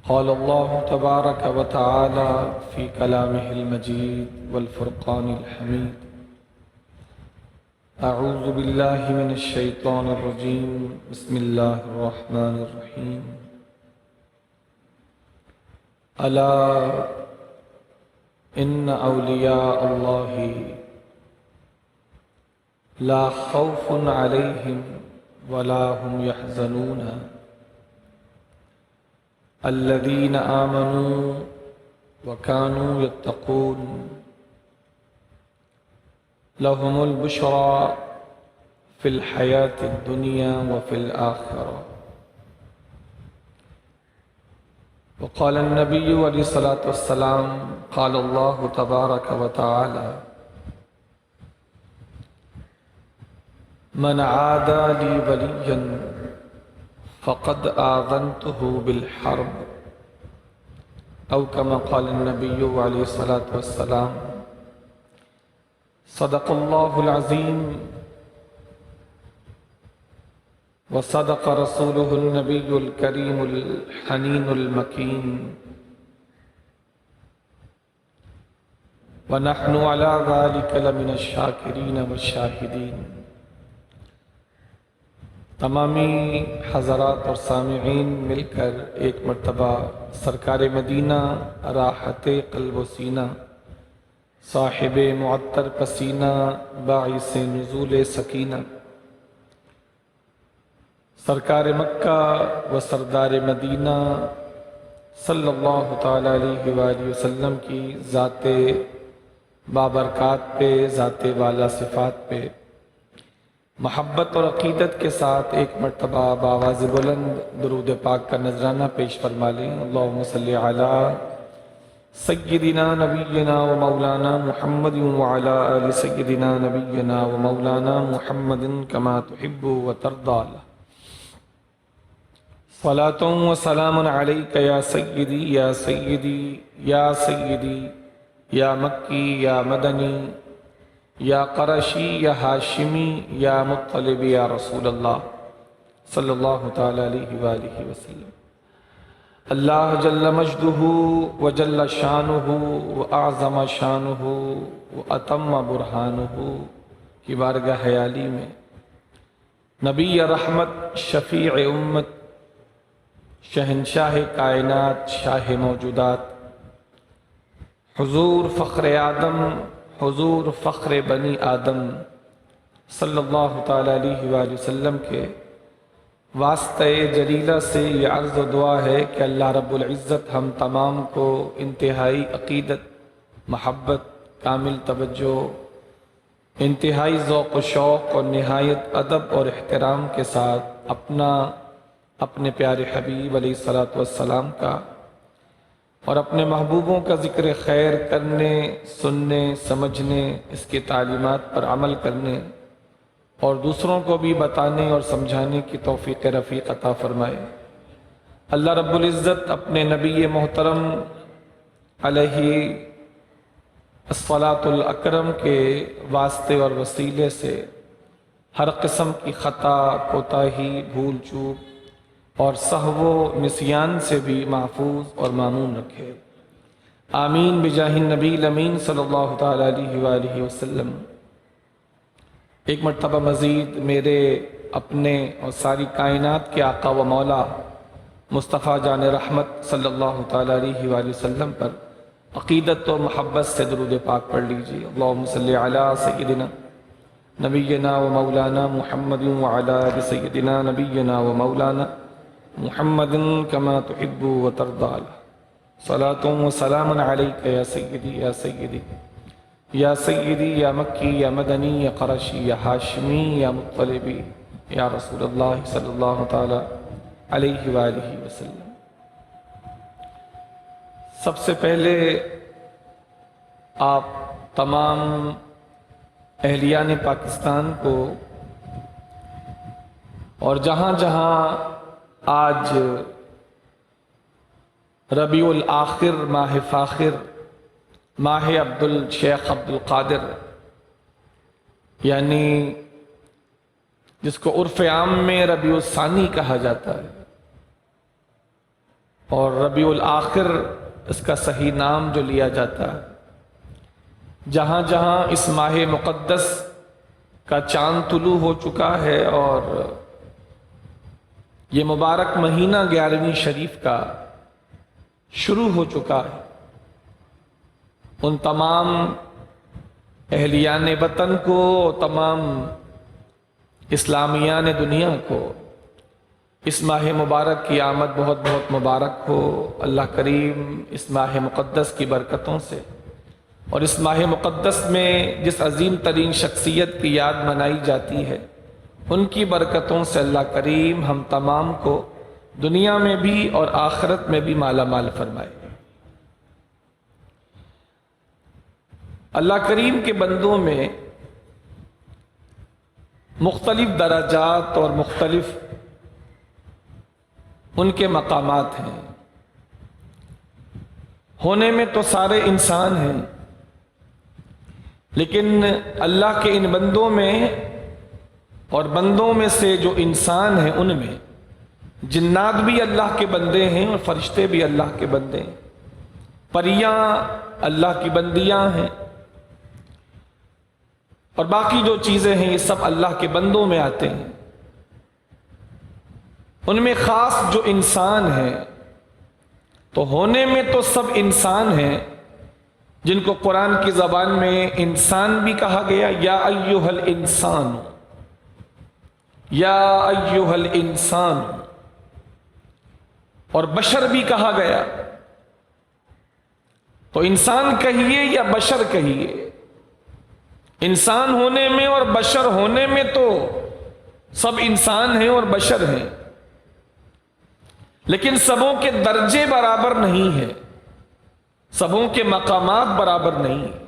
قال الله تبارك وتعالى في كلامه المجيد والفرقان الحميد: أعوذ بالله من الشيطان الرجيم. بسم الله الرحمن الرحيم. ألا إن أولياء الله لا خوف عليهم ولا هم يحزنون الذين آمنوا وكانوا يتقون لهم البشرى في الحياة الدنيا وفي الآخرة. وقال النبي عليه الصلاة والسلام: قال الله تبارك وتعالى: من عادى لي وليا فقد آذنته بالحرب، أو كما قال النبي عليه الصلاة والسلام. صدق الله العظيم وصدق رسوله النبي الكريم الحنين المكين، ونحن على ذلك لمن الشاكرين والشاهدين. تمامی حضرات اور سامعین مل کر ایک مرتبہ سرکار مدینہ راحت قلب و سینہ، صاحب معطر پسینہ، باعث نزول سکینہ، سرکار مکہ و سردار مدینہ صلی اللہ تعالی علیہ وآلہ وسلم کی ذات بابرکات پہ، ذات والا صفات پہ محبت اور عقیدت کے ساتھ ایک مرتبہ بآواز بلند درود پاک کا نذرانہ پیش فرما لیں۔ اللہم صلی علی سیدنا نبینا و مولانا محمد وعلی آل سیدنا نبینا و مولانا محمد کما تحب و ترضی۔ صلاۃ و سلام علیک یا سیدی یا سیدی یا سیدی یا مکی یا مدنی یا قرشی یا ہاشمی یا مطلب یا رسول اللہ صلی اللہ تعالی علیہ وآلہ وسلم۔ اللہ جل مجدہ و جل شانہ و اعظم شانہ و اتم برہانہ کی بارگاہ عالی میں نبی رحمت، شفیع امت، شہنشاہ کائنات، شاہ موجودات، حضور فخر آدم، حضور فخر بنی آدم صلی اللہ تعالی علیہ وآلہ وسلم کے واسطہ جلیلہ سے یہ عرض و دعا ہے کہ اللہ رب العزت ہم تمام کو انتہائی عقیدت، محبت، کامل توجہ، انتہائی ذوق و شوق اور نہایت ادب اور احترام کے ساتھ اپنے پیارے حبیب علیہ الصلاۃ والسلام کا اور اپنے محبوبوں کا ذکر خیر کرنے، سننے، سمجھنے، اس کی تعلیمات پر عمل کرنے اور دوسروں کو بھی بتانے اور سمجھانے کی توفیق رفیق عطا فرمائے۔ اللہ رب العزت اپنے نبی محترم علیہ الصلاۃ الاکرم کے واسطے اور وسیلے سے ہر قسم کی خطا، کوتاہی، بھول چوک اور سہو و نسیان سے بھی محفوظ اور مامون رکھے۔ آمین بجاہ النبی الامین صلی اللہ تعالی علیہ وآلہ وسلم۔ ایک مرتبہ مزید میرے اپنے اور ساری کائنات کے آقا و مولا مصطفیٰ جان رحمت صلی اللہ تعالی علیہ وآلہ وسلم پر عقیدت و محبت سے درود پاک پڑھ لیجیے۔ اللہم صلی علی سیدنا نبینا و مولانا محمد وعلی آل سیدنا نبینا و مولانا محمد کما تحب و ترضی۔ صلاۃ و سلام علیک یا سیدی یا سیدی یا سیدی یا مکی یا مدنی یا قرشی یا ہاشمی یا مطلبی یا رسول اللہ صلی اللہ تعالی علیہ وآلہ وسلم۔ سب سے پہلے آپ تمام اہلیان پاکستان کو اور جہاں جہاں آج ربیع الآخر، ماہ فاخر، ماہ شیخ عبد القادر، یعنی جس کو عرف عام میں ربیع الثانی کہا جاتا ہے، اور ربیع الآخر اس کا صحیح نام جو لیا جاتا ہے، جہاں جہاں اس ماہ مقدس کا چاند طلوع ہو چکا ہے اور یہ مبارک مہینہ 11ویں شریف کا شروع ہو چکا ہے، ان تمام اہلیان وطن کو، تمام اسلامیان دنیا کو اس ماہ مبارک کی آمد بہت بہت مبارک ہو۔ اللہ کریم اس ماہ مقدس کی برکتوں سے اور اس ماہ مقدس میں جس عظیم ترین شخصیت کی یاد منائی جاتی ہے، ان کی برکتوں سے اللہ کریم ہم تمام کو دنیا میں بھی اور آخرت میں بھی مالا مال فرمائے۔ اللہ کریم کے بندوں میں مختلف درجات اور مختلف ان کے مقامات ہیں۔ ہونے میں تو سارے انسان ہیں، لیکن اللہ کے ان بندوں میں اور بندوں میں سے جو انسان ہیں، ان میں جنات بھی اللہ کے بندے ہیں اور فرشتے بھی اللہ کے بندے ہیں، پریاں اللہ کی بندیاں ہیں، اور باقی جو چیزیں ہیں یہ سب اللہ کے بندوں میں آتے ہیں۔ ان میں خاص جو انسان ہیں، تو ہونے میں تو سب انسان ہیں، جن کو قرآن کی زبان میں انسان بھی کہا گیا، یا ایھا الانسان، یا ایھا الانسان، اور بشر بھی کہا گیا۔ تو انسان کہیے یا بشر کہیے، انسان ہونے میں اور بشر ہونے میں تو سب انسان ہیں اور بشر ہیں، لیکن سبوں کے درجے برابر نہیں ہیں، سبوں کے مقامات برابر نہیں ہیں۔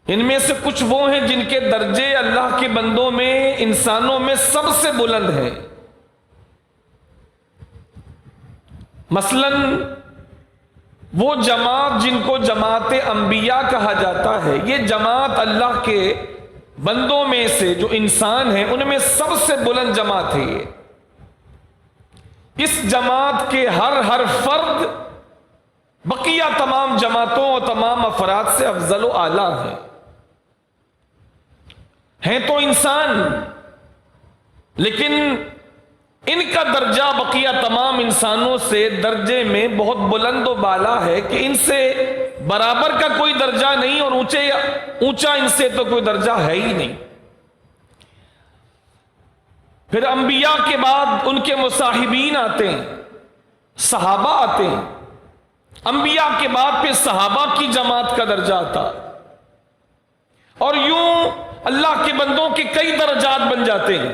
ان میں سے کچھ وہ ہیں جن کے درجے اللہ کے بندوں میں، انسانوں میں سب سے بلند ہیں۔ مثلاً وہ جماعت جن کو جماعت انبیاء کہا جاتا ہے، یہ جماعت اللہ کے بندوں میں سے جو انسان ہیں ان میں سب سے بلند جماعت ہے۔ یہ اس جماعت کے ہر فرد بقیہ تمام جماعتوں اور تمام افراد سے افضل و اعلیٰ ہیں تو انسان، لیکن ان کا درجہ بقیہ تمام انسانوں سے درجے میں بہت بلند و بالا ہے کہ ان سے برابر کا کوئی درجہ نہیں، اور اونچا ان سے تو کوئی درجہ ہے ہی نہیں۔ پھر انبیاء کے بعد ان کے مصاحبین آتے ہیں، صحابہ آتے ہیں، انبیاء کے بعد پھر صحابہ کی جماعت کا درجہ آتا، اور یوں اللہ کے بندوں کے کئی درجات بن جاتے ہیں۔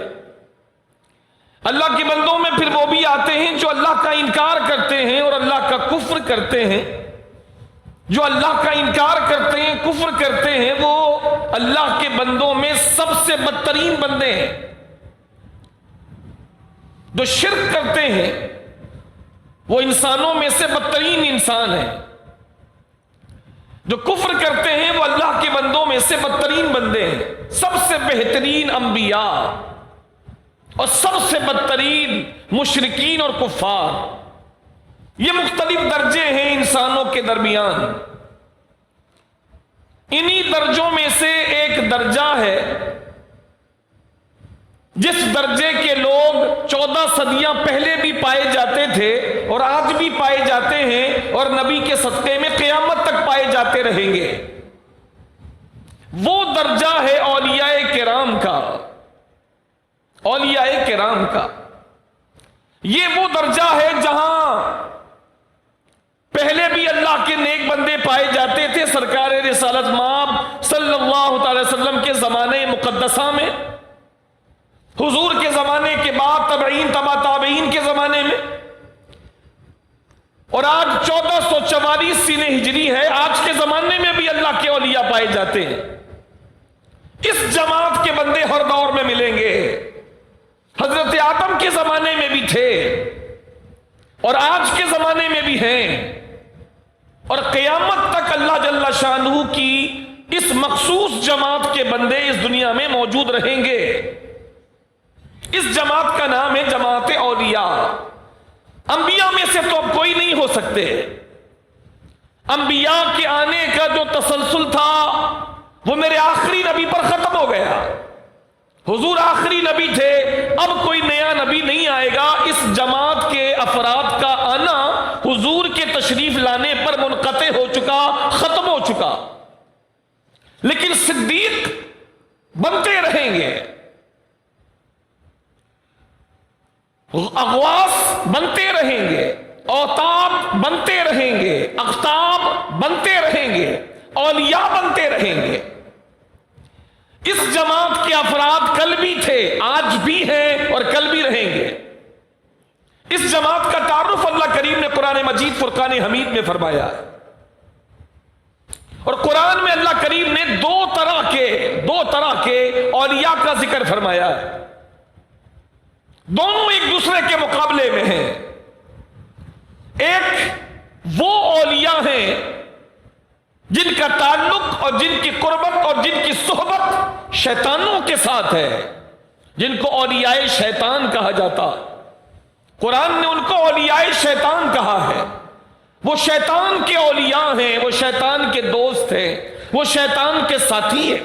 اللہ کے بندوں میں پھر وہ بھی آتے ہیں جو اللہ کا انکار کرتے ہیں اور اللہ کا کفر کرتے ہیں۔ جو اللہ کا انکار کرتے ہیں، کفر کرتے ہیں، وہ اللہ کے بندوں میں سب سے بدترین بندے ہیں۔ جو شرک کرتے ہیں وہ انسانوں میں سے بدترین انسان ہیں۔ جو کفر کرتے ہیں وہ اللہ کے بندوں میں سے بدترین بندے ہیں۔ سب سے بہترین انبیاء اور سب سے بدترین مشرکین اور کفار، یہ مختلف درجے ہیں انسانوں کے درمیان۔ انہی درجوں میں سے ایک درجہ ہے جس درجے کے لوگ 14 صدیاں پہلے بھی پائے جاتے تھے اور آج بھی پائے جاتے ہیں اور نبی کے صدقے میں قیامت تک پائے جاتے رہیں گے۔ وہ درجہ ہے اولیاء کرام کا، اولیاء کرام کا۔ یہ وہ درجہ ہے جہاں پہلے بھی اللہ کے نیک بندے پائے جاتے تھے، سرکار رسالت مآب صلی اللہ تعالی وسلم کے زمانے مقدسہ میں، حضور کے زمانے کے بعد تابعین تبع تابعین کے زمانے میں، اور آج 1444 سنہ ہجری ہے، آج کے زمانے میں بھی اللہ کے اولیاء پائے جاتے ہیں۔ اس جماعت کے بندے ہر دور میں ملیں گے۔ حضرت آدم کے زمانے میں بھی تھے اور آج کے زمانے میں بھی ہیں، اور قیامت تک اللہ جل شانہ کی اس مخصوص جماعت کے بندے اس دنیا میں موجود رہیں گے۔ اس جماعت کا نام ہے جماعت اولیاء۔ انبیاء میں سے تو اب کوئی نہیں ہو سکتے. انبیاء کے آنے کا جو تسلسل تھا وہ میرے آخری نبی پر ختم ہو گیا. حضور آخری نبی تھے، اب کوئی نیا نبی نہیں آئے گا. اس جماعت کے افراد کا آنا حضور کے تشریف لانے پر منقطع ہو چکا، ختم ہو چکا. لیکن صدیق بنتے رہیں گے، اغواث بنتے رہیں گے، اوتاب بنتے رہیں گے، اقطاب بنتے رہیں گے، اولیاء بنتے رہیں گے. اس جماعت کے افراد کل بھی تھے، آج بھی ہیں اور کل بھی رہیں گے. اس جماعت کا تعارف اللہ کریم نے قرآن مجید فرقان حمید میں فرمایا ہے. اور قرآن میں اللہ کریم نے دو طرح کے اولیاء کا ذکر فرمایا ہے. دونوں ایک دوسرے کے مقابلے میں ہیں. ایک وہ اولیاء ہیں جن کا تعلق اور جن کی قربت اور جن کی صحبت شیطانوں کے ساتھ ہے، جن کو اولیاء شیطان کہا جاتا. قرآن نے ان کو اولیاء شیطان کہا ہے. وہ شیطان کے اولیاء ہیں، وہ شیطان کے دوست ہیں، وہ شیطان کے ساتھی ہیں،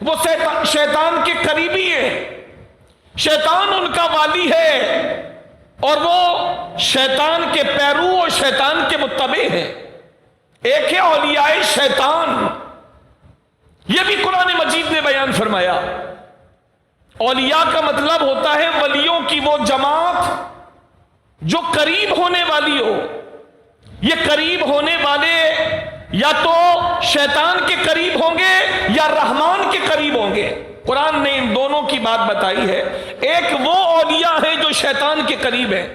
وہ شیطان کے قریبی ہیں. شیطان ان کا والی ہے اور وہ شیطان کے پیرو اور شیطان کے متبع ہیں. ایک ہے اولیاء شیطان، یہ بھی قرآن مجید نے بیان فرمایا. اولیاء کا مطلب ہوتا ہے ولیوں کی وہ جماعت جو قریب ہونے والی ہو. یہ قریب ہونے والے یا تو شیطان کے قریب ہوں گے یا رحمان کے قریب ہوں گے. قرآن نے ان دونوں کی بات بتائی ہے. ایک وہ اولیاء ہیں جو شیطان کے قریب ہیں،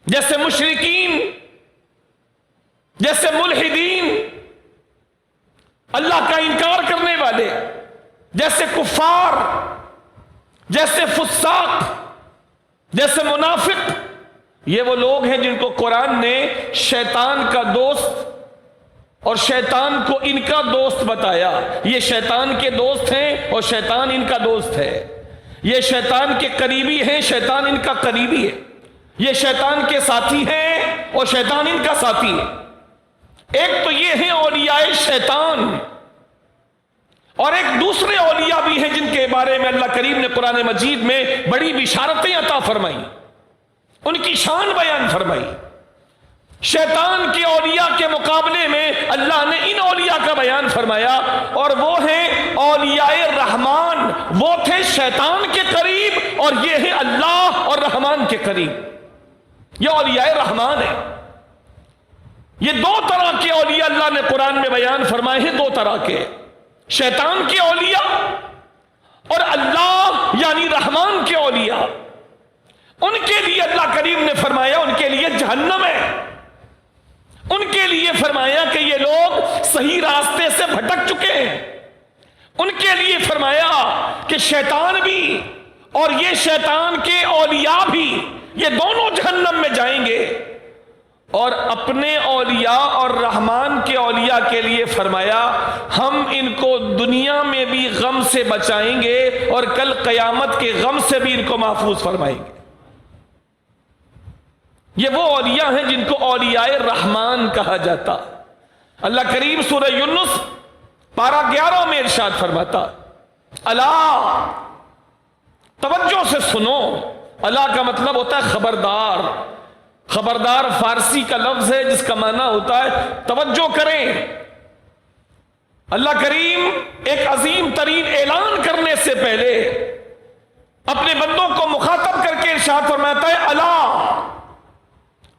جیسے مشرکین، جیسے ملحدین، اللہ کا انکار کرنے والے، جیسے کفار، جیسے فساق، جیسے منافق. یہ وہ لوگ ہیں جن کو قرآن نے شیطان کا دوست اور شیطان کو ان کا دوست بتایا. یہ شیطان کے دوست ہیں اور شیطان ان کا دوست ہے. یہ شیطان کے قریبی ہیں، شیطان ان کا قریبی ہے. یہ شیطان کے ساتھی ہیں اور شیطان ان کا ساتھی ہے. ایک تو یہ ہیں اولیاء شیطان، اور ایک دوسرے اولیاء بھی ہیں جن کے بارے میں اللہ کریم نے قرآن مجید میں بڑی بشارتیں عطا فرمائی، ان کی شان بیان فرمائی. شیطان کے اولیاء کے مقابلے میں اللہ نے ان اولیاء کا بیان فرمایا، اور وہ ہیں اولیاء رحمان. وہ تھے شیطان کے قریب اور یہ ہیں اللہ اور رحمان کے قریب. یہ اولیاء رحمان ہیں. یہ دو طرح کے اولیاء اللہ نے قرآن میں بیان فرمائے ہیں. دو طرح کے، شیطان کے اولیاء اور اللہ یعنی رحمان کے اولیاء. ان کے لیے اللہ کریم نے فرمایا ان کے لیے جہنم ہے. ان کے لیے فرمایا کہ یہ لوگ صحیح راستے سے بھٹک چکے ہیں. ان کے لیے فرمایا کہ شیطان بھی اور یہ شیطان کے اولیاء بھی، یہ دونوں جہنم میں جائیں گے. اور اپنے اولیاء اور رحمان کے اولیاء کے لیے فرمایا ہم ان کو دنیا میں بھی غم سے بچائیں گے اور کل قیامت کے غم سے بھی ان کو محفوظ فرمائیں گے. یہ وہ اولیاء ہیں جن کو اولیاء رحمان کہا جاتا. اللہ کریم سورہ یونس پارہ 11 میں ارشاد فرماتا، الا، توجہ سے سنو. الا کا مطلب ہوتا ہے خبردار. خبردار فارسی کا لفظ ہے جس کا معنی ہوتا ہے توجہ کریں. اللہ کریم ایک عظیم ترین اعلان کرنے سے پہلے اپنے بندوں کو مخاطب کر کے ارشاد فرماتا ہے الا،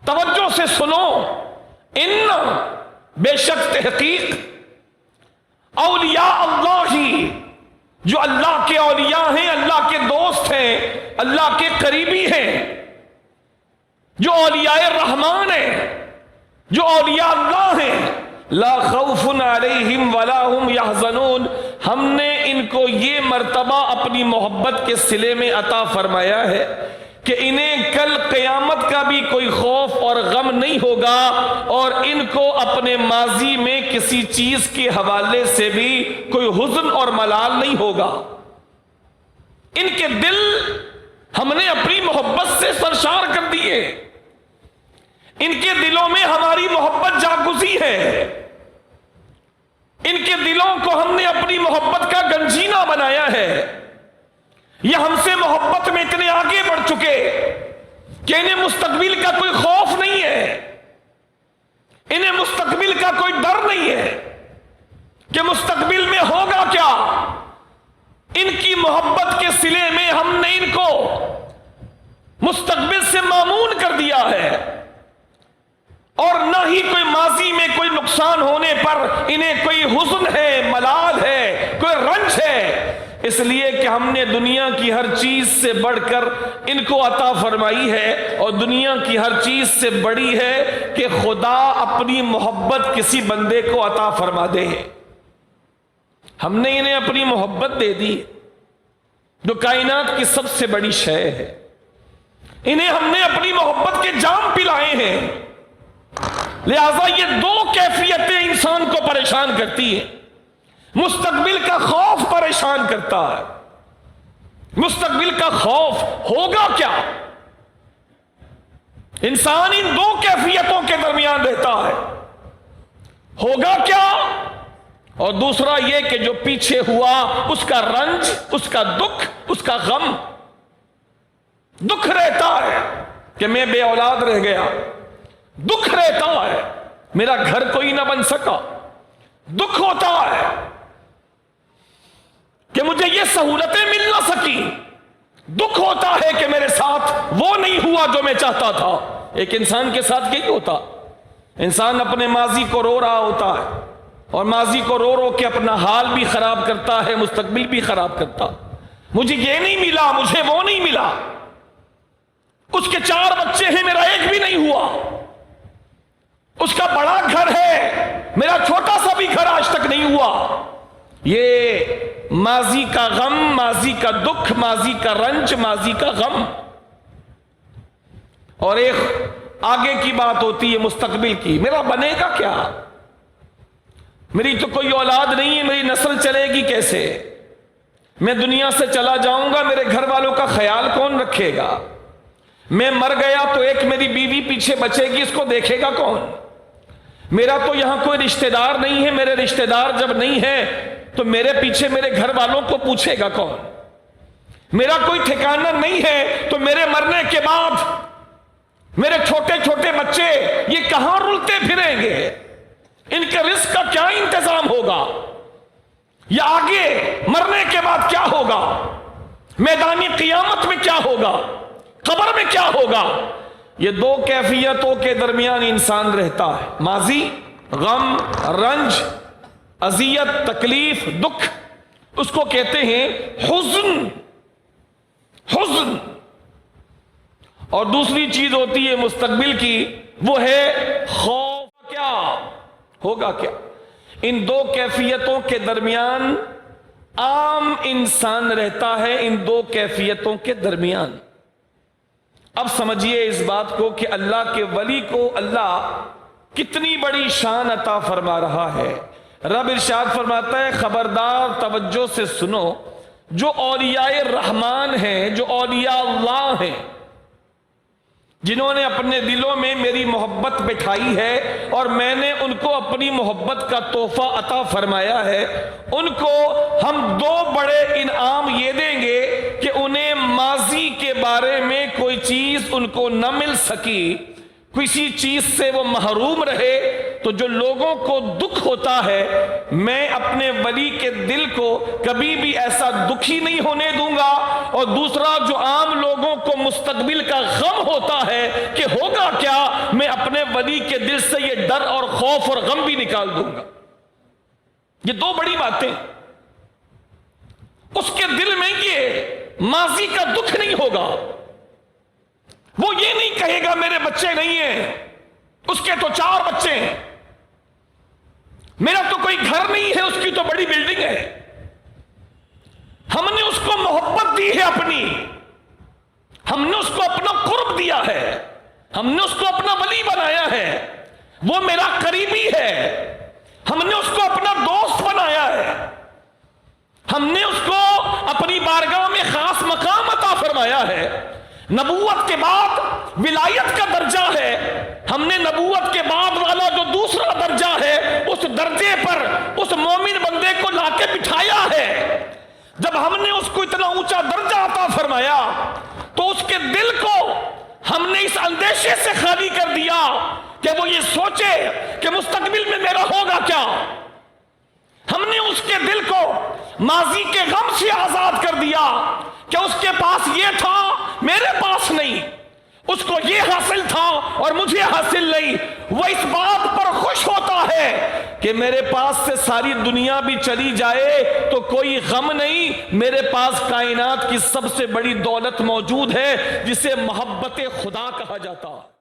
توجہ سے سنو. ان، بے شک تحقیق، اولیاء اللہ ہی، جو اللہ کے اولیاء ہیں، اللہ کے دوست ہیں، اللہ کے قریبی ہیں، جو اولیاء رحمان ہیں، جو اولیاء اللہ ہیں، لا خوف علیہم ولا هم یحزنون. ہم نے ان کو یہ مرتبہ اپنی محبت کے صلے میں عطا فرمایا ہے کہ انہیں کل قیامت کا بھی کوئی خوف اور غم نہیں ہوگا، اور ان کو اپنے ماضی میں کسی چیز کے حوالے سے بھی کوئی حزن اور ملال نہیں ہوگا. ان کے دل ہم نے اپنی محبت سے سرشار کر دیے. ان کے دلوں میں ہماری محبت جاگزی ہے، ان کے دلوں کو ہم نے اپنی محبت کا گنجینہ بنایا ہے، یہ ہم سے محبت میں اتنے آگے بڑھ چکے کہ انہیں مستقبل کا کوئی خوف نہیں ہے، انہیں مستقبل کا کوئی ڈر نہیں ہے کہ مستقبل میں ہوگا کیا۔ ان کی محبت کے صلے میں ہم نے ان کو مستقبل سے مامون کر دیا ہے، اور نہ ہی کوئی ماضی میں کوئی نقصان ہونے پر انہیں کوئی حزن ہے، ملال ہے، کوئی رنج ہے، اس لیے کہ ہم نے دنیا کی ہر چیز سے بڑھ کر ان کو عطا فرمائی ہے، اور دنیا کی ہر چیز سے بڑی ہے کہ خدا اپنی محبت کسی بندے کو عطا فرما دے۔ ہم نے انہیں اپنی محبت دے دی جو کائنات کی سب سے بڑی شے ہے، انہیں ہم نے اپنی محبت کے جام پلائے ہیں، لہذا یہ دو کیفیتیں انسان کو پریشان کرتی ہیں۔ مستقبل کا خوف پریشان کرتا ہے، مستقبل کا خوف ہوگا کیا، انسان ان دو کیفیتوں کے درمیان رہتا ہے، ہوگا کیا، اور دوسرا یہ کہ جو پیچھے ہوا اس کا رنج، اس کا دکھ، اس کا غم۔ دکھ رہتا ہے کہ میں بے اولاد رہ گیا، دکھ رہتا ہے میرا گھر کوئی نہ بن سکا، دکھ ہوتا ہے کہ مجھے یہ سہولتیں مل نہ سکی، دکھ ہوتا ہے کہ میرے ساتھ وہ نہیں ہوا جو میں چاہتا تھا۔ ایک انسان کے ساتھ یہی ہوتا، انسان اپنے ماضی کو رو رہا ہوتا ہے، اور ماضی کو رو رو کے اپنا حال بھی خراب کرتا ہے، مستقبل بھی خراب کرتا۔ مجھے یہ نہیں ملا، مجھے وہ نہیں ملا، اس کے 4 بچے ہیں، میرا ایک بھی نہیں ہوا، اس کا بڑا گھر ہے، میرا چھوٹا سا بھی گھر آج تک نہیں ہوا۔ یہ ماضی کا غم، ماضی کا دکھ، ماضی کا رنج، ماضی کا غم۔ اور ایک آگے کی بات ہوتی ہے مستقبل کی، میرا بنے گا کیا، میری تو کوئی اولاد نہیں ہے، میری نسل چلے گی کیسے، میں دنیا سے چلا جاؤں گا، میرے گھر والوں کا خیال کون رکھے گا، میں مر گیا تو ایک میری بیوی پیچھے بچے گی، اس کو دیکھے گا کون، میرا تو یہاں کوئی رشتہ دار نہیں ہے، میرے رشتہ دار جب نہیں ہے تو میرے پیچھے میرے گھر والوں کو پوچھے گا کون، میرا کوئی ٹھکانہ نہیں ہے تو میرے مرنے کے بعد میرے چھوٹے چھوٹے بچے یہ کہاں رلتے پھریں گے، ان کے رزق کا کیا انتظام ہوگا، یا آگے مرنے کے بعد کیا ہوگا، میدانی قیامت میں کیا ہوگا، قبر میں کیا ہوگا۔ یہ دو کیفیتوں کے درمیان انسان رہتا ہے، ماضی، غم، رنج، اذیت، تکلیف، دکھ، اس کو کہتے ہیں حزن، حزن۔ اور دوسری چیز ہوتی ہے مستقبل کی، وہ ہے خوف، کیا ہوگا کیا۔ ان دو کیفیتوں کے درمیان عام انسان رہتا ہے، ان دو کیفیتوں کے درمیان۔ اب سمجھیے اس بات کو کہ اللہ کے ولی کو اللہ کتنی بڑی شان عطا فرما رہا ہے۔ رب ارشاد فرماتا ہے، خبردار توجہ سے سنو، جو اولیاء الرحمن ہیں، جو اولیاء اللہ ہیں، جنہوں نے اپنے دلوں میں میری محبت بٹھائی ہے اور میں نے ان کو اپنی محبت کا تحفہ عطا فرمایا ہے، ان کو ہم دو بڑے انعام یہ دیں گے کہ انہیں ماضی کے بارے میں کوئی چیز ان کو نہ مل سکی، کسی چیز سے وہ محروم رہے، تو جو لوگوں کو دکھ ہوتا ہے میں اپنے ولی کے دل کو کبھی بھی ایسا دکھی نہیں ہونے دوں گا، اور دوسرا جو عام لوگوں کو مستقبل کا غم ہوتا ہے کہ ہوگا کیا، میں اپنے ولی کے دل سے یہ ڈر اور خوف اور غم بھی نکال دوں گا۔ یہ دو بڑی باتیں، اس کے دل میں یہ ماضی کا دکھ نہیں ہوگا، وہ یہ نہیں کہے گا میرے بچے نہیں ہیں، اس کے تو 4 بچے ہیں، میرا تو کوئی گھر نہیں ہے، اس کی تو بڑی بلڈنگ ہے، ہم نے اس کو محبت دی ہے اپنی، ہم نے اس کو اپنا قرب دیا ہے، ہم نے اس کو اپنا ولی بنایا ہے، وہ میرا قریبی ہے، ہم نے اس کو اپنا دوست بنایا ہے، ہم نے اس کو اپنی بارگاہ میں خاص مقام عطا فرمایا ہے، نبوت کے بعد ولایت کا درجہ ہے، ہم نے نبوت کے بعد والا جو دوسرا درجہ ہے اس درجے پر اس مومن بندے کو لا کے بٹھایا ہے۔ جب ہم نے اس کو اتنا اونچا درجہ عطا فرمایا تو اس کے دل کو ہم نے اس اندیشے سے خالی کر دیا کہ وہ یہ سوچے کہ مستقبل میں میرا ہوگا کیا۔ ہم نے اس کے دل کو ماضی کے غم سے آزاد کر دیا کہ اس کے پاس یہ تھا میرے پاس نہیں، اس کو یہ حاصل تھا اور مجھے حاصل نہیں۔ وہ اس بات پر خوش ہوتا ہے کہ میرے پاس سے ساری دنیا بھی چلی جائے تو کوئی غم نہیں، میرے پاس کائنات کی سب سے بڑی دولت موجود ہے جسے محبت خدا کہا جاتا ہے۔